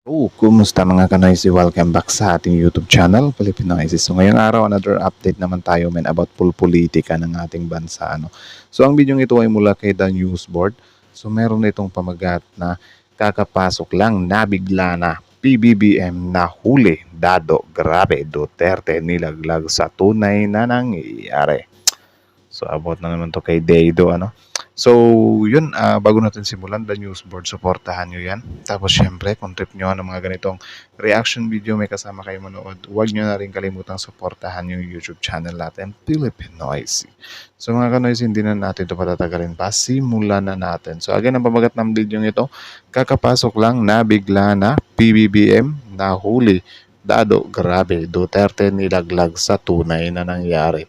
Kumusta mga kanoisy? Welcome back sa ating YouTube channel, Filipinoises. So ngayong araw, another update naman tayo about politika ng ating bansa. So ang video ito ay mula kay The News Board. So meron itong pamagat na kakapasok lang, nabigla na PBBM na huli, dado, grabe, Duterte nilaglag sa tunay na nangyayari. So about na naman to kay Deido, So, yun, bago natin simulan, The News Board, supportahan nyo yan. Tapos, syempre, kung trip nyo ng mga ganitong reaction video, may kasama kayo manood, huwag nyo na rin kalimutang supportahan yung YouTube channel natin, Filipinoisy. So, mga kanoisy, hindi na natin ito patatagalin pa. Simulan na natin. So, again, ang pamagat ng video ito, kakapasok lang, nabigla na, PBBM, nahuli, dado, grabe, Duterte nilaglag sa tunay na nangyari.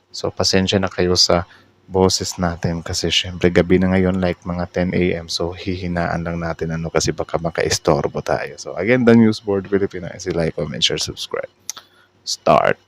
So, pasensya na kayo sa boses natin kasi syempre gabi na ngayon like mga 10 a.m. So hihinaan lang natin kasi baka maka-istorbo tayo. So again, The News Board Pilipinas, like, comment, share, subscribe. Start.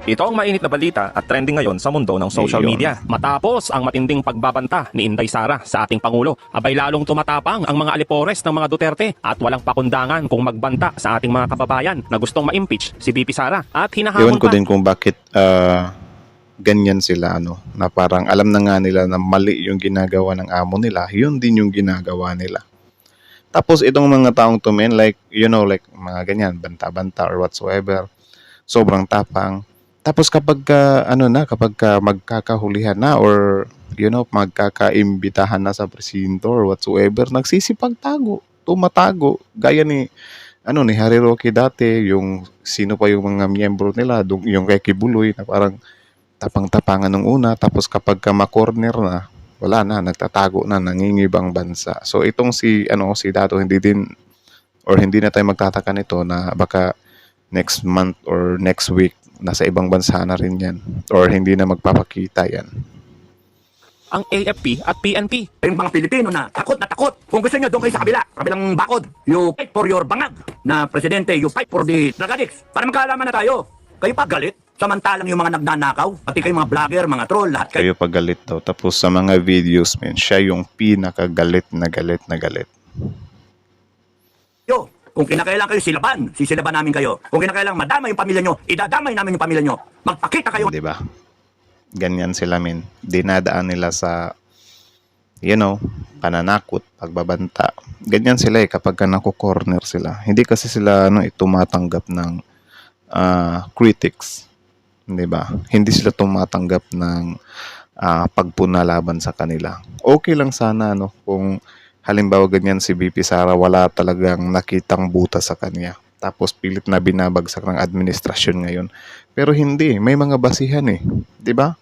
Ito ang mainit na balita at trending ngayon sa mundo ng social media. Matapos ang matinding pagbabanta ni Inday Sara sa ating Pangulo, abay lalong tumatapang ang mga alipores ng mga Duterte at walang pakundangan kung magbanta sa ating mga kababayan na gustong ma-impeach si VP Sara at hinahamon Ewan ko din kung bakit ganyan sila na parang alam na nga nila na mali yung ginagawa ng amo nila, yun din yung ginagawa nila. Tapos itong mga taong tumen like mga ganyan, banta-banta or whatsoever, sobrang tapang. Tapos kapag magkakahulihan na or magkakaimbitahan na sa presinto or whatsoever, nagsisipagtago, tumatago gaya ni Harry Roque dati, yung sino pa yung mga miyembro nila, yung kay Kibuloy na parang tapang-tapangan nung una, tapos kapag ma-corner na, wala na, nagtatago na, nangingibang bansa. So itong si Dato, hindi na tayo magtataka nito na baka next month or next week nasa ibang bansa na rin yan or hindi na magpapakita yan. Ang AFP at PNP. Yung mga Pilipino na takot. Kung gusto nyo, doon kayo sa kabilang bakod. You fight for your bangag na presidente, you fight for the drug addicts. Para magkaalaman na tayo. Kayo pa galit, samantalang yung mga nagnanakaw, pati kayo mga vlogger, mga troll, lahat kayo pa galit daw. Tapos sa mga videos, siya yung pinakagalit na galit. Yo, kung kinakailangan kayo sisilaban namin kayo. Kung kinakailangan madama yung pamilya nyo, idadamay namin yung pamilya nyo. Magpakita kayo. Diba? Ganyan sila, dinadaan nila sa pananakot, pagbabanta. Ganyan sila kapag naku-corner sila. Hindi kasi sila tumatanggap ng critics. Diba? Hindi sila tumatanggap ng pagpuna laban sa kanila. Okay lang sana kung halimbawa ganyan si VP Sara, wala talagang nakitang buta sa kanya. Tapos pilit na binabagsak ng administrasyon ngayon. Pero hindi, may mga basihan 'di ba?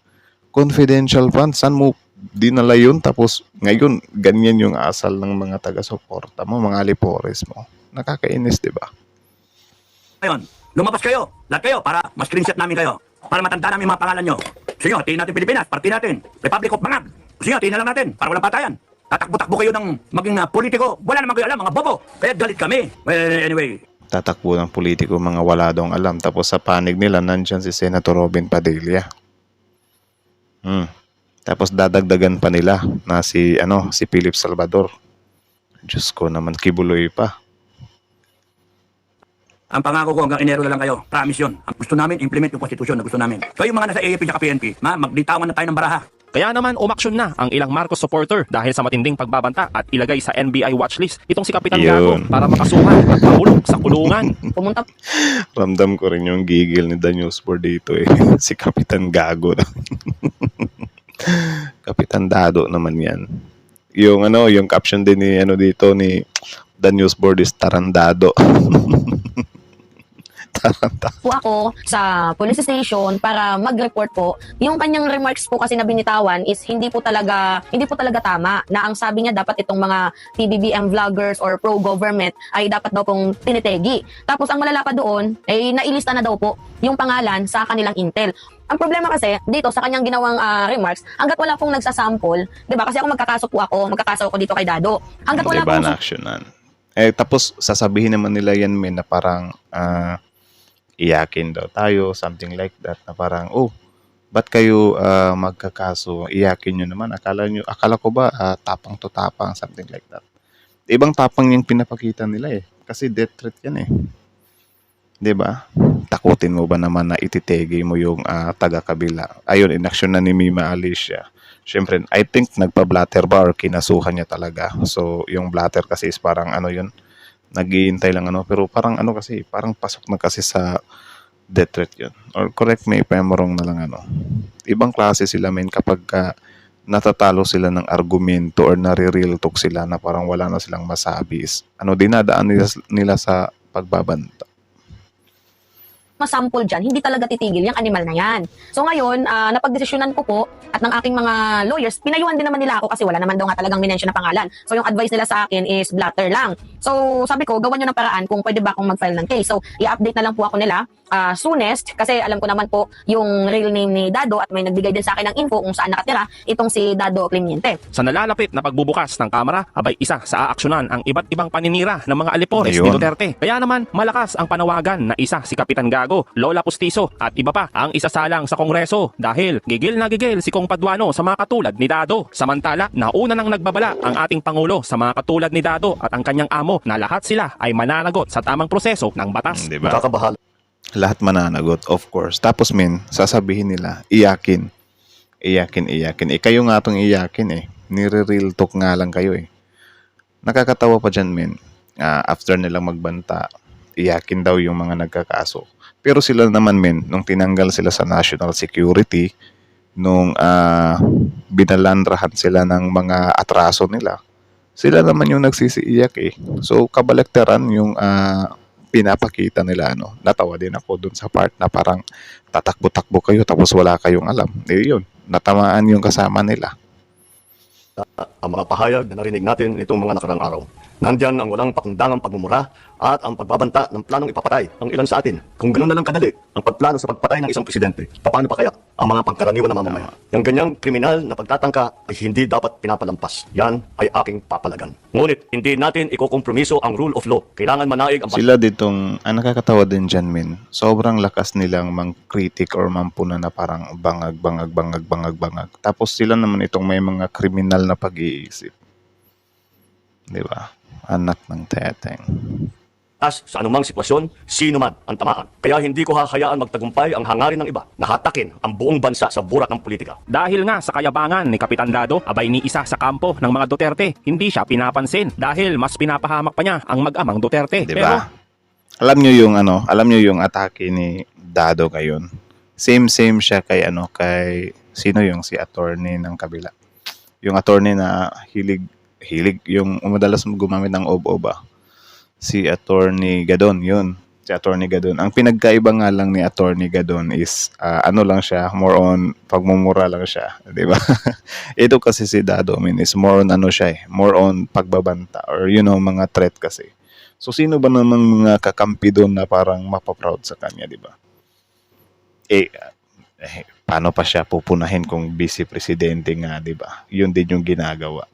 Confidential funds, saan mo dinala yun? Tapos ngayon, ganyan yung asal ng mga taga-suporta mo, mga alipores mo. Nakakainis, 'di ba? Ngayon, lumabas kayo, lahat kayo, para ma-screenshot namin kayo. Para matanda namin mga pangalan nyo. Sige, hatiin natin Pilipinas, party natin, Republic of Bangag. Sige, hatiin na lang natin, para walang patayan. Tatakbo-takbo kayo ng maging politiko. Wala naman kayo alam, mga bobo. Kaya galit kami. Well, anyway. Tatakbo ng politiko, mga wala daw alam. Tapos sa panig nila, nandyan si Senator Robin Padilla. Tapos dadagdagan pa nila na si Philip Salvador. Diyos ko naman, Kibuloy pa. Ang pangako ko hanggang Enero na lang kayo. Promise yun. Ang gusto namin, implement yung konstitusyon na gusto namin. Kayo mga nasa AFP at PNP, magditawan na tayo ng baraha. Kaya naman umaksyon na ang ilang Marcos supporter dahil sa matinding pagbabanta at ilagay sa NBI watchlist itong si Kapitan Gago para makasuhan at mahulog sa kulungan. Pumunta. Ramdam ko rin yung gigil ni The News Board dito si Kapitan Gago. Kapitan Dado naman yan. Yung caption din ni dito ni The News Board is Tarandado. po ako sa police station para mag-report po. Yung kanyang remarks po kasi na binitawan is hindi po talaga tama, na ang sabi niya dapat itong mga PBBM vloggers or pro-government ay dapat daw pong tinitegi. Tapos ang malala pa doon ay nailista na daw po yung pangalan sa kanilang intel. Ang problema kasi dito sa kanyang ginawang remarks, hangga't wala pong nagsasample, 'di ba? Kasi magkakaso ako dito kay Dado. Hangga't wala pong actionan. Tapos sasabihin naman nila yan na parang iyakin daw tayo, something like that, na parang, ba't kayo magkakaso, iyakin nyo naman, akala ko ba tapang to tapang, something like that. Ibang tapang yung pinapakita nila eh. Kasi death threat yan eh. 'Di ba? Takutin mo ba naman na ititegi mo yung taga-kabila? Ayun, inaksyon na ni Mima Alicia. Siyempre, I think nagpa-blatter ba or kinasuhan niya talaga. So, yung blatter kasi is parang ano yun, naghihintay lang ano. Pero parang ano kasi, parang pasok na kasi sa death threat yun. Or correct me if I'm wrong na lang ano. Ibang klase sila men kapag natatalo sila ng argumento or nare-real talk sila na parang wala na silang masabi is, dinadaan nila sa pagbabanta. masample dyan, hindi talaga titigil yung animal na yan. So ngayon, napagdesisyonan ko po at ng aking mga lawyers, pinayuhan din naman nila ako kasi wala naman daw nga talagang minention na pangalan. So yung advice nila sa akin is blatter lang. So sabi ko, gawan nyo ng paraan kung pwede ba akong mag-file ng case. So i-update na lang po ako nila soonest kasi alam ko naman po yung real name ni Dado at may nagbigay din sa akin ng info kung saan nakatira itong si Dado Clemente. Sa nalalapit na pagbubukas ng kamera, abay isa sa aaksyonan ang iba't ibang paninira ng mga alipores ni Ayun. Duterte. Kaya naman, malakas ang panawagan na isa si Kapitan Gago, Lola Pustiso at iba pa ang isasalang sa Kongreso dahil gigil na gigil si Kong Paduano sa mga katulad ni Dado. Samantala, nauna nang nagbabala ang ating Pangulo sa mga katulad ni Dado at ang kanyang amo na lahat sila ay mananagot sa tamang proseso ng batas. Di ba? Kakabahala. Lahat mananagot, of course. Tapos sasabihin nila, iyakin. Kayo nga itong iyakin eh. Nire-real talk nga lang kayo eh. Nakakatawa pa dyan after nilang magbanta, iyakin daw yung mga nagkakaso. Pero sila naman nung tinanggal sila sa national security, nung binalandrahan sila ng mga atraso nila, sila naman yung nagsisiiyak eh. So, kabalektaran yung pinapakita nila, natawa din ako dun sa part na parang tatakbo-takbo kayo tapos wala kayong alam. Yun, natamaan yung kasama nila. Ang mga pahayag na narinig natin itong mga nakarang araw. Nandyan ang walang pakundangang pagmumura at ang pagbabanta ng planong ipapatay ang ilan sa atin. Kung ganoon na lang kadali ang pagplano sa pagpatay ng isang presidente, paano pa kaya ang mga pangkaraniwan na mamamayan? Yung ganyang kriminal na pagtatangka ay hindi dapat pinapalampas. Yan ay aking papalagan. Ngunit hindi natin ikukompromiso ang rule of law. Kailangan manaig ang Sila ditong, nakakatawa din dyan, sobrang lakas nilang mang-critic or mampuna na parang bangag. Tapos sila naman itong may mga kriminal na pag-iisip. Di ba? Anak ng teteng. batas sa anumang sitwasyon, sino man ang tamaan. Kaya hindi ko hahayaan magtagumpay ang hangarin ng iba na hatakin ang buong bansa sa burak ng politika. Dahil nga sa kayabangan ni Kapitan Dado, abay ni isa sa kampo ng mga Duterte, hindi siya pinapansin dahil mas pinapahamak pa niya ang mag-amang Duterte. Di ba? Alam nyo yung atake ni Dado ngayon. Same siya kay sino yung si attorney ng kabila. Yung attorney na hilig yung madalas gumamit ng ob-oba. Si Attorney Gadon, yun. Si Attorney Gadon. Ang pinagkaiba nga lang ni Attorney Gadon is lang siya, more on pagmumura lang siya, 'di ba? Ito kasi si Dado, is more on siya more on pagbabanta or mga threat kasi. So sino ba namang mga kakampi doon na parang mapaproud sa kanya, 'di ba? Paano pa siya pupunahin kung vice presidente nga, 'di ba? Yun din yung ginagawa.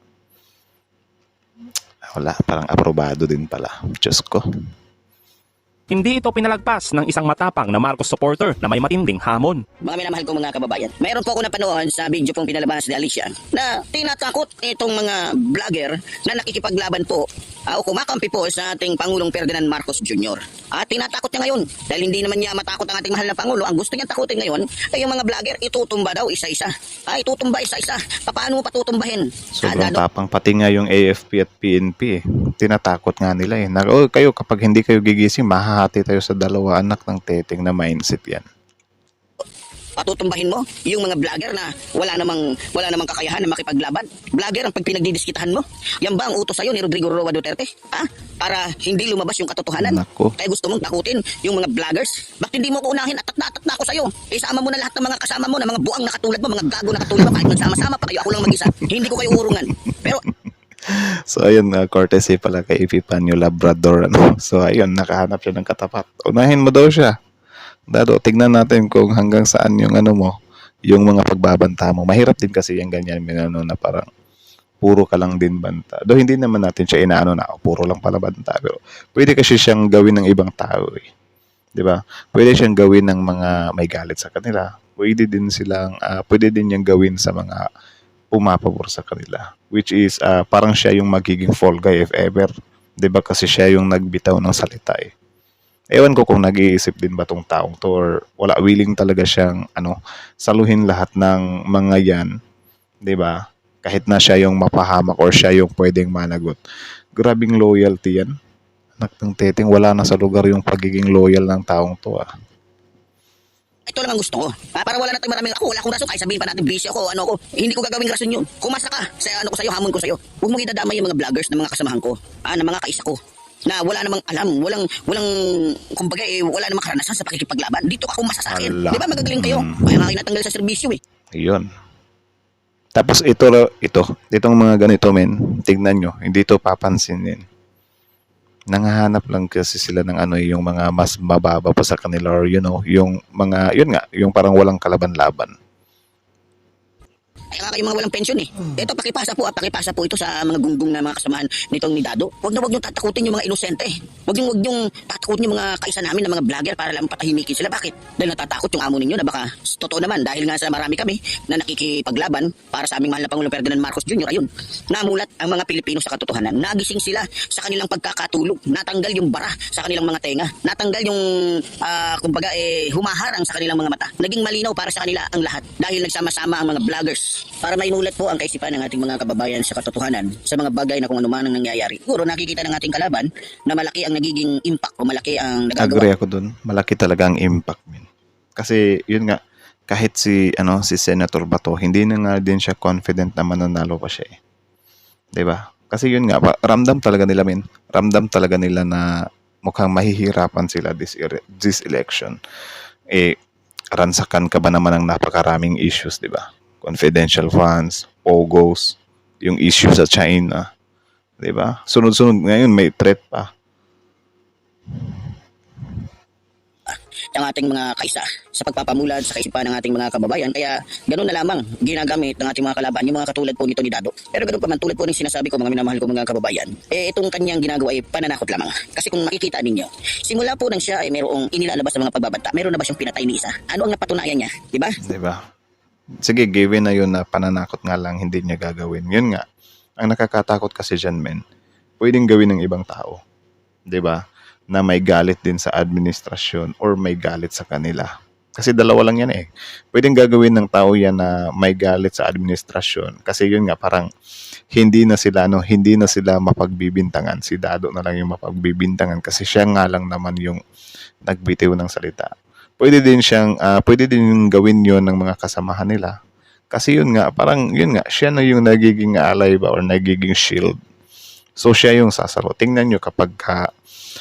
Wala, parang aprobado din pala. Diyos ko. Hindi ito pinalagpas ng isang matapang na Marcos supporter na may matinding hamon. Mga minamahal kong mga kababayan, mayroon po ako napanood sa video pong pinalabas ni Alicia na tinatakot itong mga vlogger na nakikipaglaban po o kumakampi po sa ating Pangulong Ferdinand Marcos Jr. At tinatakot niya ngayon dahil hindi naman niya matakot ang ating mahal na Pangulo. Ang gusto niya takutin ngayon ay yung mga vlogger itutumba daw isa-isa. Itutumba isa-isa. Paano mo patutumbahin? Sobrang tapang. Pati nga yung AFP at PNP tinatakot nga nila kayo kapag hindi kayo gigising, mahahati tayo sa dalawa, anak ng teteng na mindset yan. Patutumbahin mo yung mga vlogger na wala namang kakayahan na makipaglaban. Vlogger ang pag pinagdidiskitahan mo. Yan ba ang utos sa'yo ni Rodrigo Roa Duterte? Para hindi lumabas yung katotohanan. Nako. Kaya gusto mong takutin yung mga vloggers? Bakit hindi mo ko unahin? Atat na ako sa'yo. Isama mo na lahat ng mga kasama mo na mga buang na katulad mo, mga gago na katulad mo. Kahit nagsama-sama pa kayo, ako lang mag-isa. Hindi ko kayo urungan. Pero So ayun, courtesy pala kay Epifanio Labrador. So ayun, nakahanap siya ng katapat. Unahin mo daw siya. Dado, tignan natin kung hanggang saan yung yung mga pagbabanta mo. Mahirap din kasi yung ganyan, na parang puro ka lang din banta. Do hindi naman natin siya puro lang pala banta. Pero pwede kasi siyang gawin ng ibang tao eh. 'Di ba? Pwede siyang gawin ng mga may galit sa kanila. Pwede din yung gawin sa mga pumapabor sa kanila. Which is parang siya yung magiging fall guy if ever. 'Di ba kasi siya yung nagbitaw ng salita eh. Ewan ko kung nag-iisip din ba tong taong to or wala, willing talaga siyang saluhin lahat ng mga yan, 'di ba? Kahit na siya yung mapahamak or siya yung pwedeng managot. Grabing loyalty yan. Anak ng teting, wala na sa lugar yung pagiging loyal ng taong to ah. Ito lang ang gusto ko. Para wala na tayong maraming ako, wala akong rason. Kahit sabihin pa natin busy ako, ano ako, hindi ko gagawing rason yun. Kumasa ka sa ano ko sa'yo, hamon ko sa'yo. Huwag mong idadamay yung mga vloggers na mga kasamahan ko, na mga kaisa ko, na wala namang alam, walang, kumbaga wala namang karanasan sa pakikipaglaban. Dito ka kumasa sa akin. Ala. Di ba magagaling kayo? Kaya nga kinatanggal sa serbisyo eh. Ayun. Tapos itong mga ganito men, tignan nyo, hindi to papansinin. Nangahanap lang kasi sila ng yung mga mas mababa pa sa kanila or yung mga, yun nga, yung parang walang kalaban-laban. Kaya nga kayo mga walang pensyon eh. Ito, pakipasa po ito sa mga gunggong na mga kasamahan nitong ni Dado. Huwag nyo tatakutin yung mga inosente. Huwag nyo tatakutin yung mga kaisa namin na mga vlogger para lang patahimikin sila. Bakit? Dahil natatakot yung amo ninyo na baka totoo naman dahil nga sa marami kami na nakikipaglaban para sa aming mahal na Pangulong Ferdinand Marcos Jr. Ayun, namulat ang mga Pilipino sa katotohanan. Nagising sila sa kanilang pagkakatulog. Natanggal yung bara sa kanilang mga tenga. Natanggal yung, kumbaga, humaharang sa kanilang mga mata. Naging malinaw para sa kanila ang lahat dahil nagsama-sama ang mga vloggers para mainulat po ang kaisipan ng ating mga kababayan sa katotohanan sa mga bagay na kung ano man ang nangyayari. Siguro nakikita ng ating kalaban na malaki ang nagiging impact o malaki ang nagagawa. Agree ako dun. Malaki talaga ang impact men. Kasi yun nga, kahit si Senator Bato, hindi na nga din siya confident na mananalo pa siya eh. 'Di ba? Kasi yun nga, ramdam talaga nila men. Ramdam talaga nila na mukhang mahihirapan sila this election. Ransakan ka ba naman ng napakaraming issues, 'di ba? Confidential funds, POGOs, yung issue sa China, 'di ba? Sunod-sunod ngayon may threat pa. Ang ating mga kaisa sa pagpapamulad sa kaisipan ng ating mga kababayan. Kaya ganoon na lamang ginagamit ng ating mga kalaban, yung mga katulad po nito ni Dado. Pero ganoon pa man, tulad po ng sinasabi ko mga minamahal ko mga kababayan, itong kanyang ginagawa ay pananakot lamang. Kasi kung makikita ninyo, simula po nang siya ay mayroong inilalabas ng mga pagbabanta, meron na ba siyang pinatay ni isa? Ano ang napatunayan niya? Diba? 'Di ba? Sige, given na yun na pananakot nga lang hindi niya gagawin. Yun nga, ang nakakatakot kasi dyan men, pwedeng gawin ng ibang tao. 'Di ba? Na may galit din sa administrasyon or may galit sa kanila. Kasi dalawa lang yan eh. Pwedeng gagawin ng tao yan na may galit sa administrasyon. Kasi yun nga, parang hindi na sila mapagbibintangan. Si Dado na lang yung mapagbibintangan kasi siya nga lang naman yung nagbitiw ng salita. Pwede din yung gawin yon ng mga kasamahan nila. Kasi yun nga, parang yun nga, siya na yung nagiging alay ba or nagiging shield. So siya yung sasalo. Tingnan nyo kapag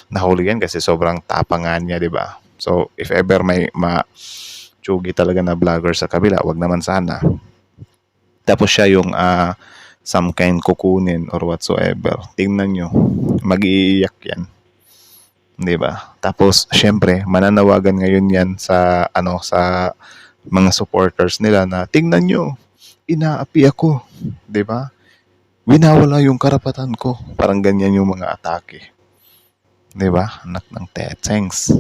nahuli yan kasi sobrang tapangan niya, di ba? So if ever may ma-chugi talaga na vlogger sa kabila, wag naman sana. Tapos siya yung some kind kukunin or whatsoever. Tingnan nyo, mag-iiyak yan. Di ba? Tapos syempre, mananawagan ngayon yan sa sa mga supporters nila na tingnan nyo, inaapi ako, di ba? Winawala yung karapatan ko. Parang ganyan yung mga atake. Di ba? Anak ng tetsengs.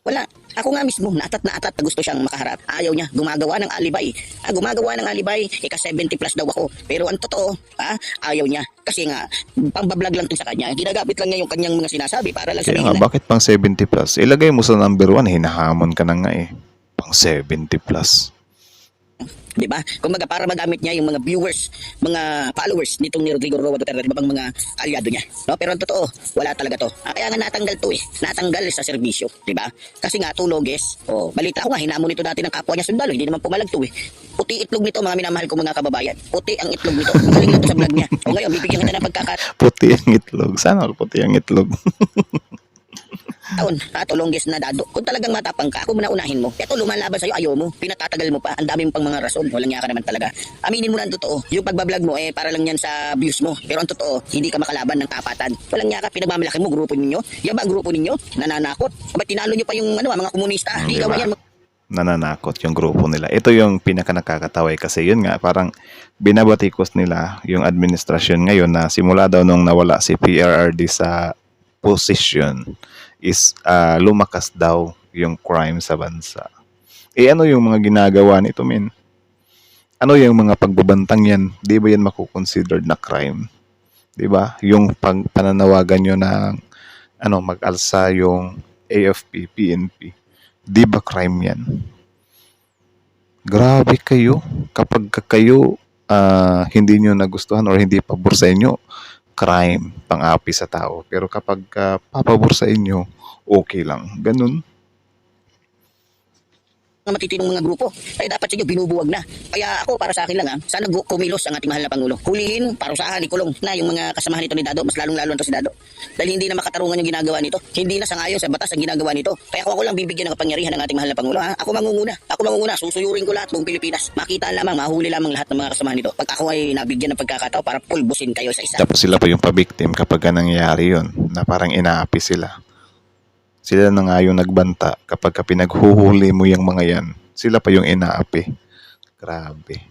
Wala. Ako nga mismo, naatat na gusto siyang makaharap. Ayaw niya, gumagawa ng alibay. Gumagawa ng alibay, ika 70 plus daw ako. Pero ang totoo, ayaw niya. Kasi nga, pambablog lang to sa kanya. Ginagamit lang niya yung kanyang mga sinasabi para lang Kaya sabihin nga, bakit pang 70 plus? Ilagay mo sa number 1, hinahamon ka na nga eh. Pang 70 plus. Diba? Kumbaga para magamit niya yung mga viewers, mga followers nitong ni Rodrigo Roa Duterte, diba bang mga aliado niya. No? Pero ang totoo, wala talaga to. Kaya nga natanggal to eh. Natanggal sa serbisyo, diba? Kasi nga tuloges, balita ko nga, hinamon nito dati ng kapwa niya sundalo, hindi naman pumalag to eh. Puti itlog nito, mga minamahal ko mga kababayan. Puti ang itlog nito. Galing lang to sa vlog niya. O ngayon, bibigyan kita ng Puti ang itlog. Sana puti ang itlog. taon tulongges na Dado. Kung talagang matapang ka, ako muna unahin mo. Ito lumalaban sa'yo, ayaw mo. Pinatatagal mo pa. Ang dami mo pang mga rason. Walang niya ka naman talaga. Aminin mo na ang totoo. Yung pagbablog mo, para lang yan sa views mo. Pero ang totoo, hindi ka makalaban ng tapatan. Walang niya ka, pinagmamalaki mo, grupo ninyo. Yan ba ang grupo ninyo? Nananakot? Ba't tinalo nyo pa yung mga komunista? Hindi ka yan. Nananakot yung grupo nila. Ito yung pinaka nakakatawa kasi yun nga, parang binabatikos nila yung administrasyon ngayon na simula daw nung nawala si PRRD sa position is lumakas daw yung crime sa bansa. Ano yung mga ginagawa nito men? ano yung mga pagbabantang yan, di ba yan makukonsidered na crime? Di ba? Yung pananawagan nyo na mag-alsa yung AFP, PNP, di ba crime yan? Grabe kayo. Kapag kayo hindi nyo nagustuhan or hindi pabor sa inyo, crime, pang-api sa tao. Pero kapag papabor sa inyo, okay lang. Ganun. mga matitinong mga grupo. Kaya dapat sa inyo binubuwag na. Kaya ako para sa akin lang sana kumilos ang ating mahal na Pangulo. Hulihin, parusahan, ikulong na yung mga kasamahan nito ni Dado, mas lalong-lalo na to si Dado. Dahil hindi na makatarungan yung ginagawa nito. Hindi na sangayon sa batas ang ginagawa nito. Kaya kung ako lang bibigyan ng kapangyarihan ng ating mahal na Pangulo, ako mangunguna. Ako mangunguna, susuyurin ko lahat buong Pilipinas. Makita lamang, mahuli lamang lahat ng mga kasamahan nito. Pag ako ay nabigyan ng pagkakataon para pulbusin kayo sa isa. Tapos sila pa yung pabiktim kapag nangyayari yun, na parang inaapi sila. Sila na nga yung nagbanta kapag pinaghuhuli mo yung mga yan. Sila pa yung inaapi. Grabe.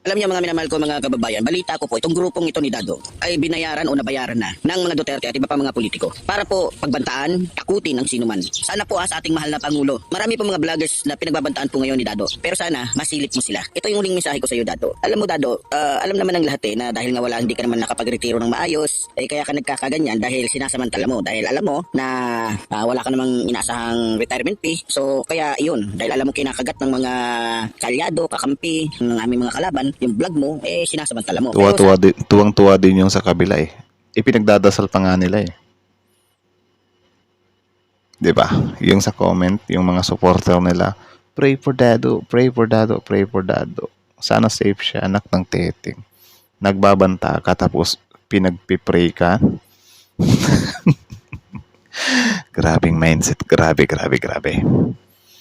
Alam niyo mga minamahal ko mga kababayan, balita ko po itong grupong ito ni Dado ay binayaran o nabayaran na ng mga Duterte at iba pa mga politiko para po pagbantaan, takutin ng sinuman. Sana po sa ating mahal na Pangulo. Marami po mga vloggers na pinagbabantaan po ngayon ni Dado. Pero sana masilip mo sila. Ito yung huling mensahe ko sa iyo, Dado. Alam mo, Dado, alam naman ng lahat na dahil nga wala, hindi ka naman nakapagretiro ng maayos, kaya ka nagkakaganyan dahil sinasamantala mo. Dahil alam mo na wala ka namang inasahang retirement pay. So kaya yun, dahil alam mo kinakagat ng mga kalyado, kakampi, ng aming mga kalaban, yung vlog mo, sinasamantala mo. Tuwang-tuwa din yung sa kabila eh. Ipinagdadasal pa nga nila eh. 'Di ba? Yung sa comment, yung mga supporter nila, pray for Dado, pray for Dado, pray for Dado. Sana safe siya, anak ng teting. Nagbabanta ka tapos pinagpipray ka. Grabing mindset, grabe.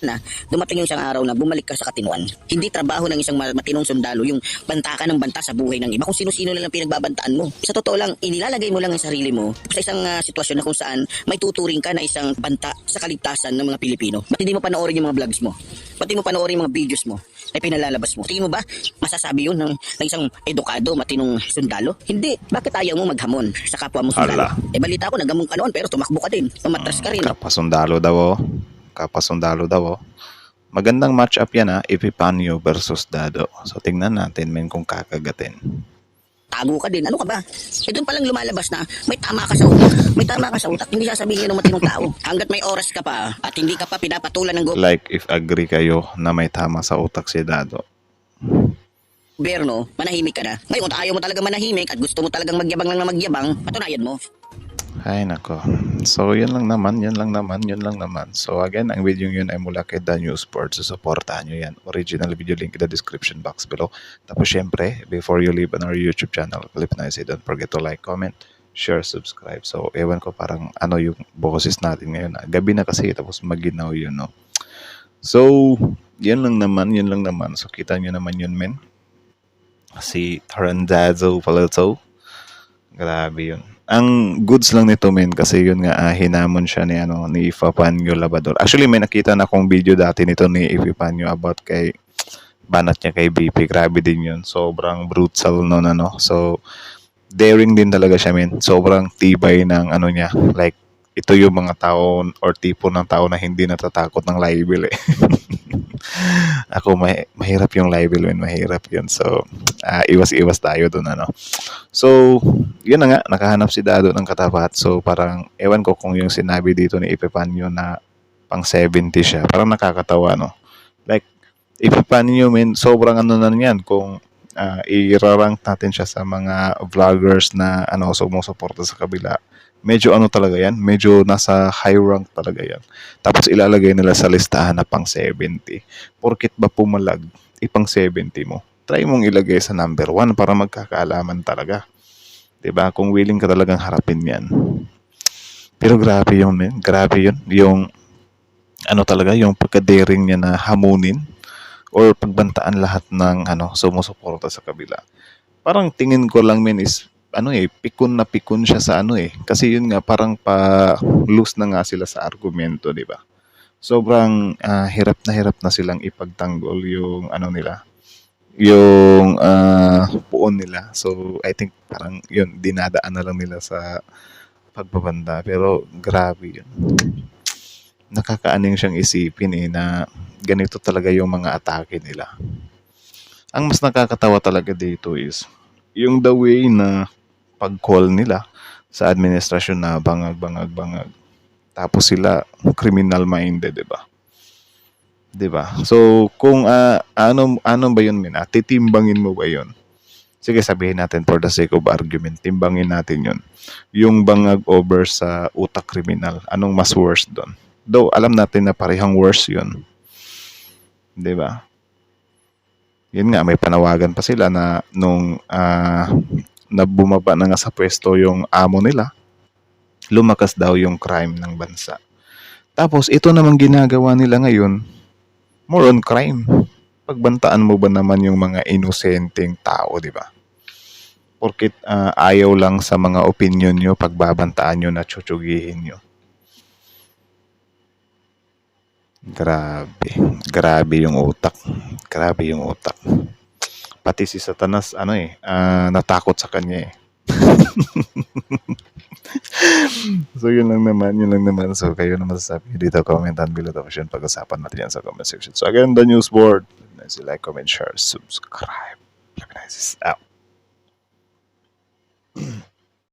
Na dumating yung isang araw na bumalik ka sa katinuan. Hindi trabaho ng isang matinong sundalo yung banta ka ng banta sa buhay ng iba kung sino-sino na lang pinagbabantaan mo. Sa totoo lang, inilalagay mo lang ang sarili mo sa isang sitwasyon na kung saan may tuturing ka na isang banta sa kaligtasan ng mga Pilipino. Ba't hindi mo panoorin yung mga vlogs mo? Ba't hindi mo panoorin yung mga videos mo ay pinalalabas mo? Tingin mo ba masasabi yun ng isang edukado, matinong sundalo? Hindi. Bakit ayaw mo maghamon sa kapwa mo sundalo? Balita ko, naghamon ka noon pero tumakbo ka din. Umatras ka rin. Kapasundalo daw. Magandang match up yan Epifanio versus Dado. So tingnan natin kung kakagatin. Tago ka din. Ano ka ba? Doon palang lumalabas na may tama ka sa utak. May tama ka sa utak. Hindi sasabihin ng matinong tao. Hanggat may oras ka pa at hindi ka pa pinapatulan ng Like if agree kayo na may tama sa utak si Dado. gobyerno, manahimik ka na. Ngayon, kung ayaw mo talaga manahimik at gusto mo talagang magyabang lang na magyabang, patunayan mo. Ay nako. So yun lang naman. So again, ang video yun ay mula kay The News Board. So supportahan nyo yan. Original video link in the description box below. Tapos syempre, before you leave on our YouTube channel, click na say don't forget to like, comment, share, subscribe. So ewan ko parang yung boses natin ngayon. Gabi na kasi tapos maginaw yun no. So yun lang naman. So kita nyo naman yun men. Si Tarandazo Palazzo. Grabe yun. Ang goods lang nito men kasi yun nga hinamon siya ni Epifanio Labrador. Actually may nakita na akong video dati nito ni Epifanio about kay banat niya kay BP. Grabe din yun. Sobrang brutal no. So daring din talaga siya men. Sobrang tibay ng niya. Like ito yung mga tao or tipo ng tao na hindi natatakot ng libel eh. Ako mahirap yung libel men, mahirap yun. So iwas-iwas tayo doon So yun na nga, nakahanap si Dado ng katapat. So parang ewan ko kung yung sinabi dito ni Epifanio na pang 70 siya, parang nakakatawa no. Like Epifanio men, sobrang na niyan kung i-rank natin siya sa mga vloggers na sumusuporta sa kabila. Medyo talaga yan, medyo nasa high rank talaga yan. Tapos ilalagay nila sa listahan na pang 70. Porkit ba pumalag, ipang 70 mo. Try mong ilagay sa number 1 para magkakaalaman talaga. 'Di ba? Kung willing ka talagang harapin 'yan. Pero grabe yun, men. Grabe yun. Yung talaga, yung pagka-daring niya na hamunin or pagbantaan lahat ng sumusuporta sa kabila. Parang tingin ko lang men is pikon na pikon siya sa kasi yun nga parang pa-loose na nga sila sa argumento, 'di ba? Sobrang hirap na silang ipagtanggol yung nila. Yung puon nila. So I think parang yun dinadaan na lang nila sa pagbabanda pero grabe yun. Nakakaaning siyang isipin na ganito talaga yung mga atake nila. Ang mas nakakatawa talaga dito is yung the way na pag-call nila sa administrasyon na bangag. Tapos sila criminal minded, 'di ba? 'Di ba? So kung ano ba 'yun, min? Titimbangin mo ba 'yun? Sige, sabihin natin for the sake of argument, timbangin natin 'yun. Yung bangag over sa utak kriminal, anong mas worse doon? Though alam natin na parehong worse 'yun, 'di ba? Yun nga, may panawagan pa sila na nung na bumaba na nga sa pwesto yung amo nila, lumakas daw yung crime ng bansa. Tapos ito namang ginagawa nila ngayon, more on crime. Pagbantaan mo ba naman yung mga inosenteng tao, di ba? Porkit ayaw lang sa mga opinion nyo, pagbabantaan nyo na tsutsugyihin nyo. Grabe yung utak. Grabe yung utak. Pati si Satanas, natakot sa kanya eh. So yun lang naman. So kayo naman sasabi dito, comment down below, tapos yun pag-usapan natin yan sa comment section. So again, the news board, like, comment, share, subscribe. Out.